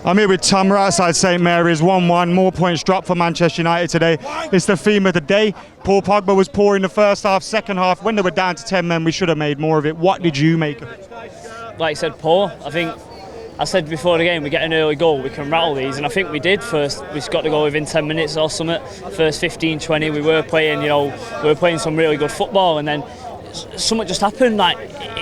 I'm here with Tom right outside St Mary's, 1-1, more points dropped for Manchester United today. It's the theme of the day. Paul Pogba was poor in the first half, second half, when they were down to 10 men, we should have made more of it. What did you make of it? Like I said, poor. I think I said before the game, we get an early goal, we can rattle these, and I think we did. First, we got to go within 10 minutes or something. First 15, 20, we were playing, some really good football, and then something just happened, like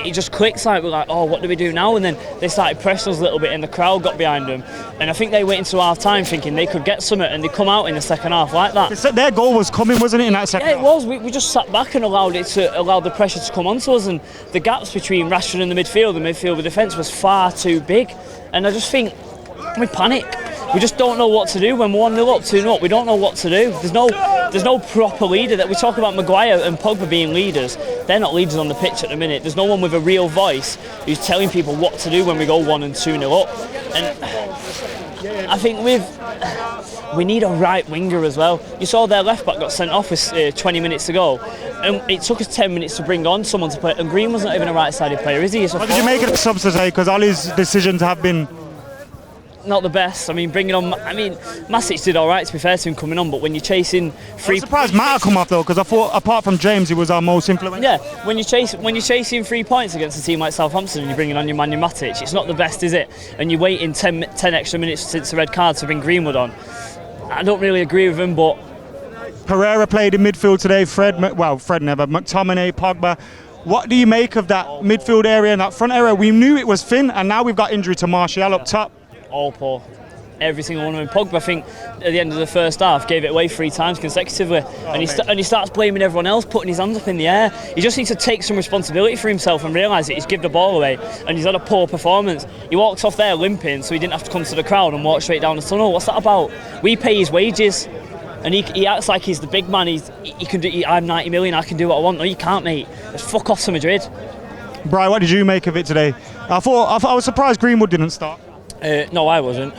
it just clicked, like we're like, oh, what do we do now? And then they started pressing us a little bit and the crowd got behind them, and I think they went into half time thinking they could get something, and they come out in the second half like that. Their goal was coming, wasn't it, in that second half? Yeah, it was. We just sat back and allowed the pressure to come onto us, and the gaps between Rashford and the midfield and defence was far too big, and I just think we panic. We just don't know what to do when we're 1-0 up, 2-0 up. We don't know what to do. There's no proper leader. That we talk about Maguire and Pogba being leaders. They're not leaders on the pitch at the minute. There's no one with a real voice who's telling people what to do when we go 1 and 2-0 up. And I think we need a right winger as well. You saw their left back got sent off with 20 minutes to go, and it took us 10 minutes to bring on someone to play. And Green wasn't even a right-sided player, is he? What did you make of the subs today? Because all his decisions have been not the best. Masic did all right, to be fair to him, coming on, but when you're chasing I'm surprised Mata come off though, because I thought apart from James he was our most influential. Yeah, when you're chasing 3 points against a team like Southampton and you're bringing on your man Matic, it's not the best, is it? And you're waiting 10 extra minutes since the red card to bring Greenwood on. I don't really agree with him, but Pereira played in midfield today. Fred never. McTominay, Pogba. What do you make of that midfield area and that front area? We knew it was thin, and now we've got injury to Martial up top. All poor. Every single one of them. Pogba, I think, at the end of the first half, gave it away 3 times consecutively, and he starts blaming everyone else, putting his hands up in the air. He just needs to take some responsibility for himself and realise that he's given the ball away, and he's had a poor performance. He walked off there limping, so he didn't have to come to the crowd and walk straight down the tunnel. What's that about? We pay his wages, and he acts like he's the big man. He can do. I'm 90 million. I can do what I want. No, you can't, mate. Just fuck off to Madrid. Brian, what did you make of it today? I was surprised Greenwood didn't start. No, I wasn't.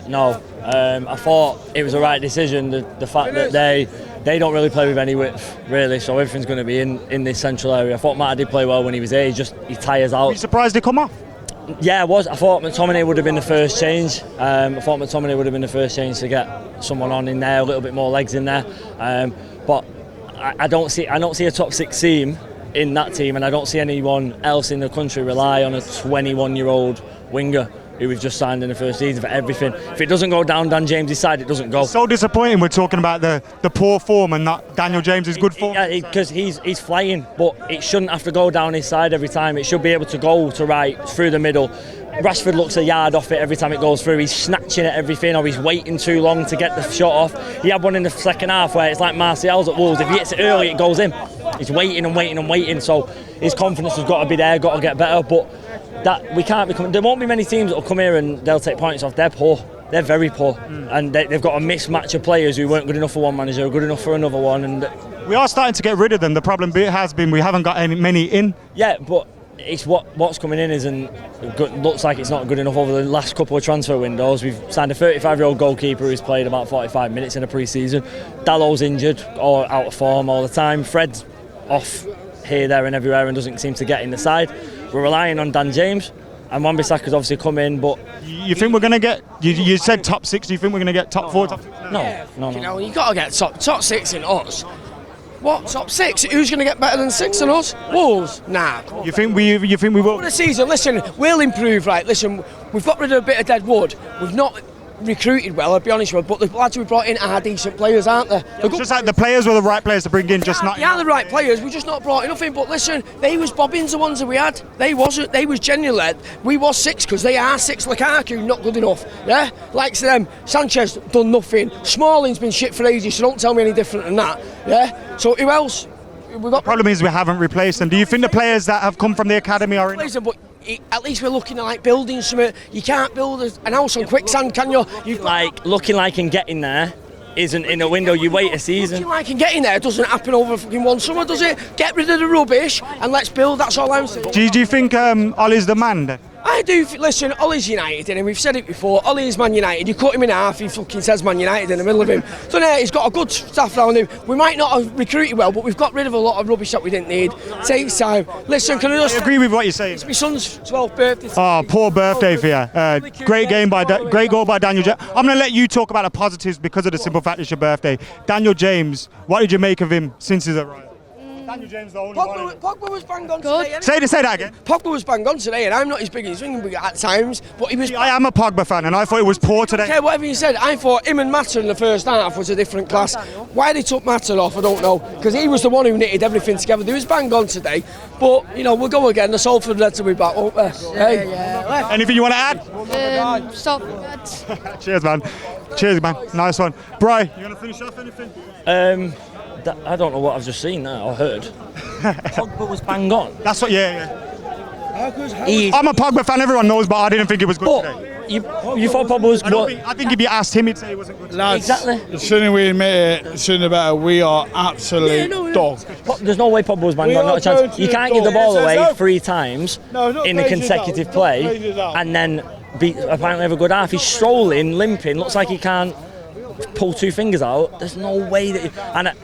No, I thought it was the right decision. The fact that they don't really play with any width, really, so everything's going to be in this central area. I thought Matt did play well when he was there. He tires out. Were you surprised he come off? Yeah, I was. I thought McTominay would have been the first change. To get someone on in there, a little bit more legs in there. But I don't see a top 6 team in that team, and I don't see anyone else in the country rely on a 21-year-old winger who we've just signed in the first season for everything. If it doesn't go down Dan James' side, it doesn't go. It's so disappointing we're talking about the poor form and not Daniel James' good form. Yeah, because he's flying, but it shouldn't have to go down his side every time. It should be able to go to right, through the middle. Rashford looks a yard off it every time it goes through. He's snatching at everything, or he's waiting too long to get the shot off. He had one in the second half where it's like Martial's at Wolves. If he hits it early, it goes in. He's waiting and waiting and waiting, so his confidence has got to be there, got to get better, but that we can't become. There won't be many teams that will come here and they'll take points off. They're poor. They're very poor, and they've got a mismatch of players who weren't good enough for one manager, good enough for another one, and we are starting to get rid of them. The problem has been we haven't got many in. Yeah, but it's what's coming in isn't good, looks like it's not good enough over the last couple of transfer windows. We've signed a 35-year-old goalkeeper who's played about 45 minutes in a pre-season. Dallow's injured or out of form all the time. Fred's off here, there and everywhere and doesn't seem to get in the side. We're relying on Dan James, and Wan-Bissaka's obviously come in, but you think we're going to get, you said top 6, do you think we're going to get top 4? No. You know, you've got to get top 6 in us. What, top 6? Who's going to get better than 6 in us? Wolves? Nah. You think we will? For the season, listen, we'll improve, right? Listen, we've got rid of a bit of dead wood. We've not recruited well, I'll be honest with you, but the lads we brought in are decent players, aren't they? It's just like the players were the right players to bring in, just not. Yeah, the right players. We just not brought enough in. But listen, they was bobbins the ones that we had. They wasn't. They was genuinely. We was 6 because they are 6. Lukaku not good enough. Yeah, likes them. Sanchez done nothing. Smalling's been shit for ages. So don't tell me any different than that. Yeah. So who else? The problem is we haven't replaced them. Do you think the players that have come from the academy are in? But at least we're looking at like building something. You can't build an house on quicksand, can you? Looking like and getting there isn't in a window. You wait a season. Looking like and getting there doesn't happen over fucking one summer, does it? Get rid of the rubbish and let's build. That's all I'm saying. Do you think Ollie's the man? I do. Listen, Ollie's United, and we've said it before. Ollie is Man United. You cut him in half, he fucking says Man United in the middle of him. So now he's got a good staff around him. We might not have recruited well, but we've got rid of a lot of rubbish that we didn't need. Takes time. Listen, can I just? I agree with what you're saying. It's my son's 12th birthday. Oh, poor birthday for you. Great goal by Daniel James. I'm going to let you talk about the positives because of the simple fact it's your birthday. Daniel James, what did you make of him since his arrival? Daniel James the only one. Pogba was bang on today. Say that again. Pogba was bang on today, and I'm not his biggest ring at times, but he was. I am a Pogba fan, and I thought it was poor today. Okay, whatever you said, I thought him and Mata in the first half was a different class. Why they took Mata off, I don't know, because he was the one who knitted everything together. He was bang on today, but you know we'll go again. The Salford Reds will be back, won't they? Yeah. Anything you want to add? Stop. Cheers, man. Nice one. Bri, you want to finish off anything? I don't know what I've just seen now, or heard. Pogba was bang on. That's what, yeah. He- I'm a Pogba fan, everyone knows, but I didn't think it was good today. But you thought Pogba was good? I think if you asked him, he'd say it wasn't good. Lads, Exactly. shouldn't we admit it? Shouldn't about we are absolute dogs. There's no way Pogba was bang We on, are not a chance. going You to can't give the go. ball It says away no. 3 times No, not in a crazy consecutive out. play Not crazy out. and then apparently have a good half. He's strolling, limping, looks like he can't pull 2 fingers out. There's no way that...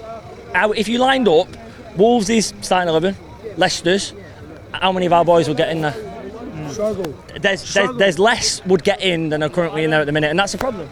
if you lined up Wolves' starting 11, Leicester's, how many of our boys would get in there? There's less would get in than are currently in there at the minute, and that's a problem.